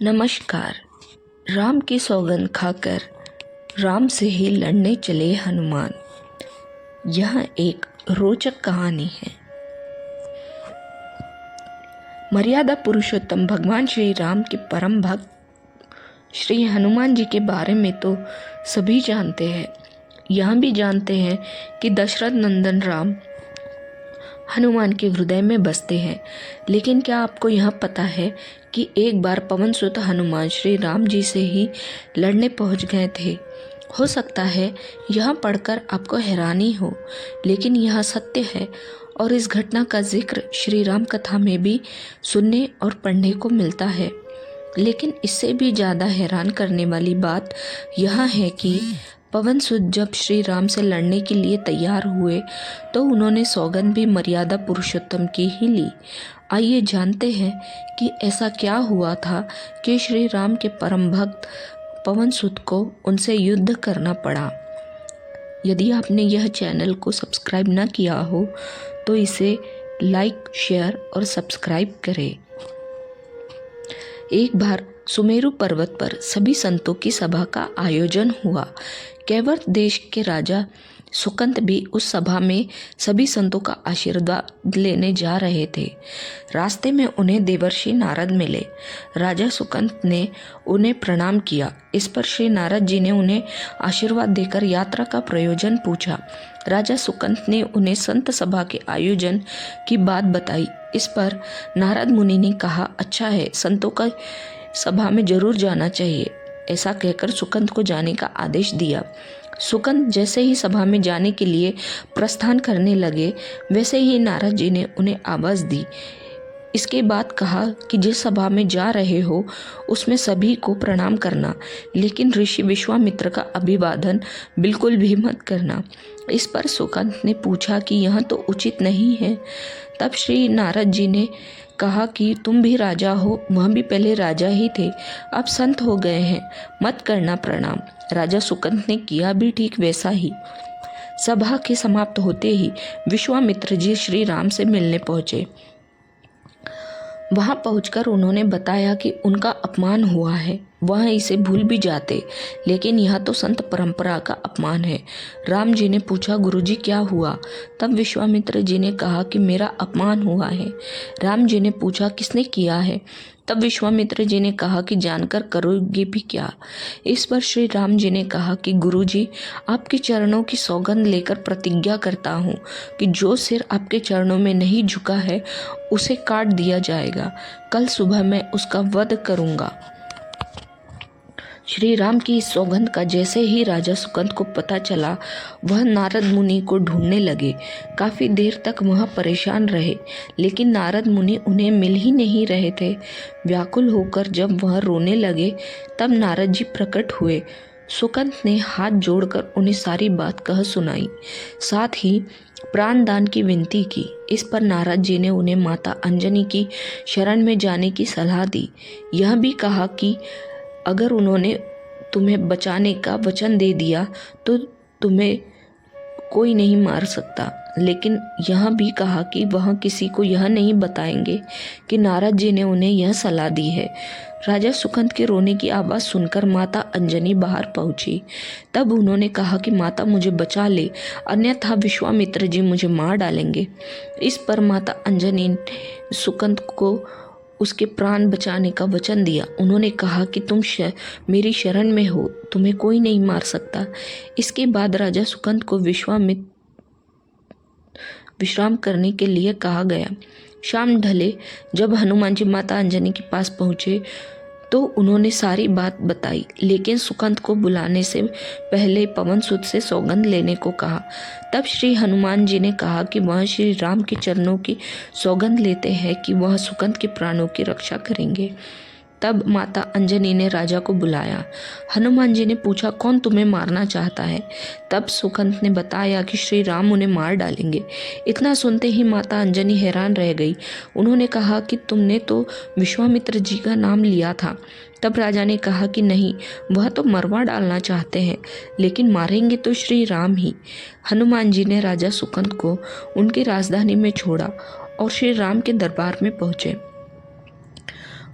नमस्कार। राम की सौगंध खाकर राम से ही लड़ने चले हनुमान। यह एक रोचक कहानी है। मर्यादा पुरुषोत्तम भगवान श्री राम के परम भक्त श्री हनुमान जी के बारे में तो सभी जानते हैं। यह भी जानते हैं कि दशरथ नंदन राम हनुमान के हृदय में बसते हैं। लेकिन क्या आपको यह पता है कि एक बार पवन सुत हनुमान श्री राम जी से ही लड़ने पहुंच गए थे। हो सकता है यह पढ़कर आपको हैरानी हो, लेकिन यह सत्य है और इस घटना का जिक्र श्री राम कथा में भी सुनने और पढ़ने को मिलता है। लेकिन इससे भी ज़्यादा हैरान करने वाली बात यह है कि पवन सुत जब श्री राम से लड़ने के लिए तैयार हुए तो उन्होंने सौगंध भी मर्यादा पुरुषोत्तम की ही ली। आइए जानते हैं कि ऐसा क्या हुआ था कि श्री राम के परम भक्त पवन सुत को उनसे युद्ध करना पड़ा। यदि आपने यह चैनल को सब्सक्राइब न किया हो तो इसे लाइक, शेयर और सब्सक्राइब करें। एक बार सुमेरु पर्वत पर सभी संतों की सभा का आयोजन हुआ। कैवर्त देश के राजा सुकंत भी उस सभा में सभी संतों का आशीर्वाद लेने जा रहे थे। रास्ते में उन्हें देवर्षि नारद मिले। राजा सुकंत ने उन्हें प्रणाम किया। इस पर श्री नारद जी ने उन्हें आशीर्वाद देकर यात्रा का प्रयोजन पूछा। राजा सुकंत ने उन्हें संत सभा के आयोजन की बात बताई। इस पर नारद मुनि ने कहा, अच्छा है, संतों का सभा में जरूर जाना चाहिए। ऐसा कहकर सुकंत को जाने का आदेश दिया। सुकंत जैसे ही सभा में जाने के लिए प्रस्थान करने लगे, वैसे ही नारद जी ने उन्हें आवाज़ दी। इसके बाद कहा कि जिस सभा में जा रहे हो उसमें सभी को प्रणाम करना, लेकिन ऋषि विश्वामित्र का अभिवादन बिल्कुल भी मत करना। इस पर सुकंत ने पूछा कि यह तो उचित नहीं है। तब श्री नारद जी ने कहा कि तुम भी राजा हो, वह भी पहले राजा ही थे, अब संत हो गए हैं, मत करना प्रणाम। राजा सुकंत ने किया भी ठीक वैसा ही। सभा के समाप्त होते ही विश्वामित्र जी श्री राम से मिलने पहुंचे। वहां पहुंचकर उन्होंने बताया कि उनका अपमान हुआ है। वह इसे भूल भी जाते, लेकिन यह तो संत परंपरा का अपमान है। राम जी ने पूछा, गुरुजी क्या हुआ? तब विश्वामित्र जी ने कहा कि मेरा अपमान हुआ है। राम जी ने पूछा, किसने किया है? तब विश्वामित्र जी ने कहा कि जानकर करोगे भी क्या? इस पर श्री राम जी ने कहा कि गुरुजी, आपके चरणों की सौगंध लेकर प्रतिज्ञा करता हूँ कि जो सिर आपके चरणों में नहीं झुका है उसे काट दिया जाएगा। कल सुबह मैं उसका वध करूँगा। श्री राम की इस सौगंध का जैसे ही राजा सुकंत को पता चला, वह नारद मुनि को ढूंढने लगे। काफ़ी देर तक वह परेशान रहे, लेकिन नारद मुनि उन्हें मिल ही नहीं रहे थे। व्याकुल होकर जब वह रोने लगे, तब नारद जी प्रकट हुए। सुकंत ने हाथ जोड़कर उन्हें सारी बात कह सुनाई, साथ ही प्राणदान की विनती की। इस पर नारद जी ने उन्हें माता अंजनी की शरण में जाने की सलाह दी। यह भी कहा कि अगर उन्होंने तुम्हें बचाने का वचन दे दिया तो तुम्हें कोई नहीं मार सकता। लेकिन यह भी कहा कि वह किसी को यह नहीं बताएंगे कि नारद जी ने उन्हें यह सलाह दी है। राजा सुकंत के रोने की आवाज़ सुनकर माता अंजनी बाहर पहुंची। तब उन्होंने कहा कि माता मुझे बचा ले, अन्यथा विश्वामित्र जी मुझे मार डालेंगे। इस पर माता अंजनी ने सुकंत को उसके प्राण बचाने का वचन दिया। उन्होंने कहा कि तुम मेरी शरण में हो, तुम्हें कोई नहीं मार सकता। इसके बाद राजा सुकंत को विश्राम करने के लिए कहा गया। शाम ढले जब हनुमान जी माता अंजनी के पास पहुँचे तो उन्होंने सारी बात बताई, लेकिन सुकंत को बुलाने से पहले पवन सुत से सौगंध लेने को कहा। तब श्री हनुमान जी ने कहा कि वह श्री राम के चरणों की सौगंध लेते हैं कि वह सुकंत के प्राणों की रक्षा करेंगे। तब माता अंजनी ने राजा को बुलाया। हनुमान जी ने पूछा, कौन तुम्हें मारना चाहता है? तब सुकंत ने बताया कि श्री राम उन्हें मार डालेंगे। इतना सुनते ही माता अंजनी हैरान रह गई। उन्होंने कहा कि तुमने तो विश्वामित्र जी का नाम लिया था। तब राजा ने कहा कि नहीं, वह तो मरवा डालना चाहते हैं, लेकिन मारेंगे तो श्री राम ही। हनुमान जी ने राजा सुकंत को उनकी राजधानी में छोड़ा और श्री राम के दरबार में पहुँचे।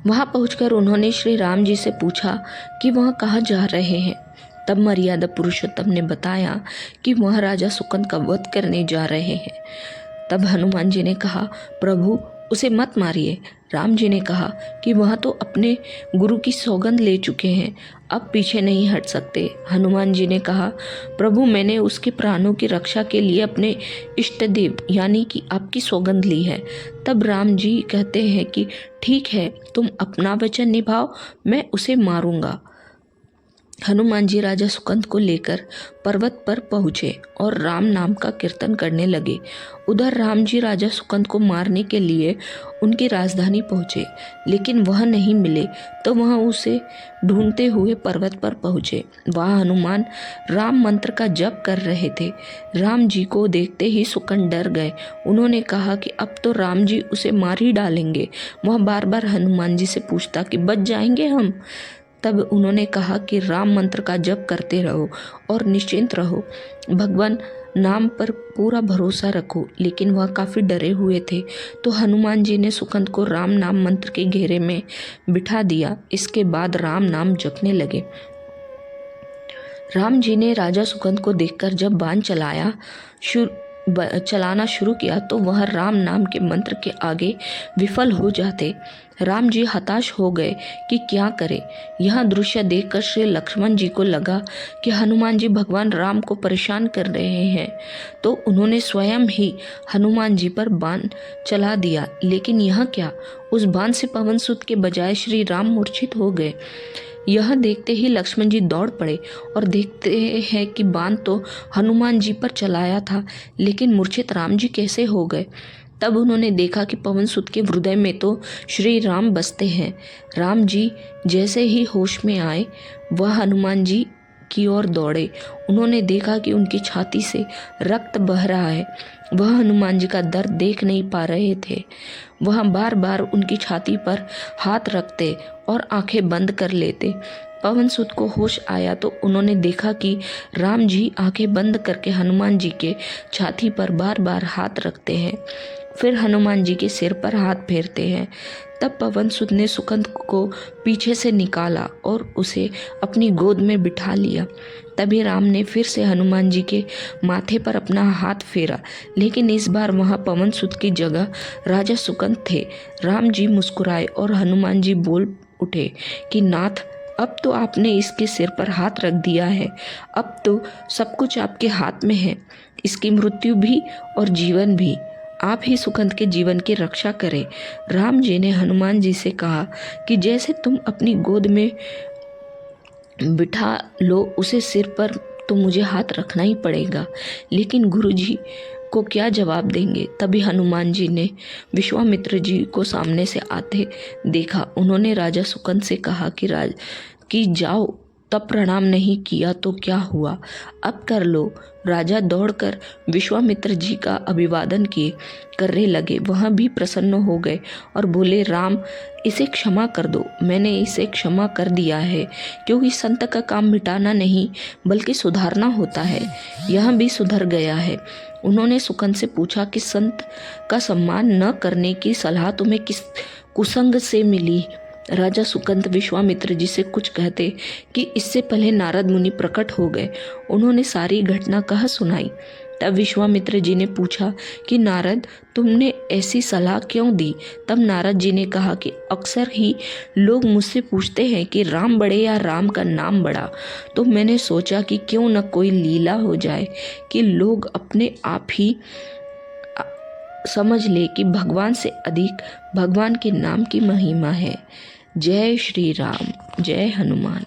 वहां पहुंचकर उन्होंने श्री राम जी से पूछा कि वह कहाँ जा रहे हैं। तब मर्यादा पुरुषोत्तम ने बताया कि वह राजा सुकंद का वध करने जा रहे हैं। तब हनुमान जी ने कहा, प्रभु उसे मत मारिए। राम जी ने कहा कि वह तो अपने गुरु की सौगंध ले चुके हैं, अब पीछे नहीं हट सकते। हनुमान जी ने कहा, प्रभु मैंने उसके प्राणों की रक्षा के लिए अपने इष्ट देव यानी कि आपकी सौगंध ली है। तब राम जी कहते हैं कि ठीक है, तुम अपना वचन निभाओ, मैं उसे मारूंगा। हनुमान जी राजा सुकंद को लेकर पर्वत पर पहुंचे और राम नाम का कीर्तन करने लगे। उधर राम जी राजा सुकंद को मारने के लिए उनकी राजधानी पहुंचे, लेकिन वह नहीं मिले तो वह उसे ढूंढते हुए पर्वत पर पहुंचे। वहां हनुमान राम मंत्र का जप कर रहे थे। राम जी को देखते ही सुकंद डर गए। उन्होंने कहा कि अब तो राम जी उसे मार ही डालेंगे। वह बार बार हनुमान जी से पूछता कि बच जाएंगे हम। तब उन्होंने कहा कि राम मंत्र का जप करते रहो और निश्चिंत रहो, भगवान नाम पर पूरा भरोसा रखो। लेकिन वह काफ़ी डरे हुए थे, तो हनुमान जी ने सुकंद को राम नाम मंत्र के घेरे में बिठा दिया। इसके बाद राम नाम जपने लगे। राम जी ने राजा सुकंद को देखकर जब बाण चलाना शुरू किया तो वह राम नाम के मंत्र के आगे विफल हो जाते। राम जी हताश हो गए कि क्या करें। यह दृश्य देखकर श्री लक्ष्मण जी को लगा कि हनुमान जी भगवान राम को परेशान कर रहे हैं, तो उन्होंने स्वयं ही हनुमान जी पर बाण चला दिया। लेकिन यह क्या, उस बाण से पवन सुत के बजाय श्री राम मूर्छित हो गए। यह देखते ही लक्ष्मण जी दौड़ पड़े और देखते हैं कि बाण तो हनुमान जी पर चलाया था, लेकिन मूर्छित राम जी कैसे हो गए। तब उन्होंने देखा कि पवन सुत के हृदय में तो श्री राम बसते हैं। राम जी जैसे ही होश में आए वह हनुमान जी की ओर दौड़े। उन्होंने देखा कि उनकी छाती से रक्त बह रहा है। वह हनुमान जी का दर्द देख नहीं पा रहे थे। वह बार बार उनकी छाती पर हाथ रखते और आंखें बंद कर लेते। पवन सुत को होश आया तो उन्होंने देखा कि राम जी आंखें बंद करके हनुमान जी के छाती पर बार बार हाथ रखते हैं, फिर हनुमान जी के सिर पर हाथ फेरते हैं। तब पवन सुत ने सुकंद को पीछे से निकाला और उसे अपनी गोद में बिठा लिया। तभी राम ने फिर से हनुमान जी के माथे पर अपना हाथ फेरा, लेकिन इस बार वहां पवन सुत की जगह राजा सुकंद थे। राम जी मुस्कुराए और हनुमान जी बोल उठे कि नाथ, अब तो आपने इसके सिर पर हाथ रख दिया है, अब तो सब कुछ आपके हाथ में है, इसकी मृत्यु भी और जीवन भी। आप ही सुकंद के जीवन की रक्षा करें। राम जी ने हनुमान जी से कहा कि जैसे तुम अपनी गोद में बिठा लो, उसे सिर पर तो मुझे हाथ रखना ही पड़ेगा, लेकिन गुरु जी को क्या जवाब देंगे। तभी हनुमान जी ने विश्वामित्र जी को सामने से आते देखा। उन्होंने राजा सुकंद से कहा कि जाओ, तब प्रणाम नहीं किया तो क्या हुआ, अब कर लो। राजा दौड़कर विश्वामित्र जी का अभिवादन करने लगे। वह भी प्रसन्न हो गए और बोले, राम इसे क्षमा कर दो। मैंने इसे क्षमा कर दिया है, क्योंकि संत का काम मिटाना नहीं बल्कि सुधारना होता है। यह भी सुधर गया है। उन्होंने सुकंद से पूछा कि संत का सम्मान न करने की सलाह तुम्हें किस कुसंग से मिली। राजा सुकंद विश्वामित्र जी से कुछ कहते कि इससे पहले नारद मुनि प्रकट हो गए। उन्होंने सारी घटना कह सुनाई। तब विश्वामित्र जी ने पूछा कि नारद, तुमने ऐसी सलाह क्यों दी। तब नारद जी ने कहा कि अक्सर ही लोग मुझसे पूछते हैं कि राम बड़े या राम का नाम बड़ा, तो मैंने सोचा कि क्यों न कोई लीला हो जाए कि लोग अपने आप ही समझ ले कि भगवान से अधिक भगवान के नाम की महिमा है। जय श्री राम, जय हनुमान।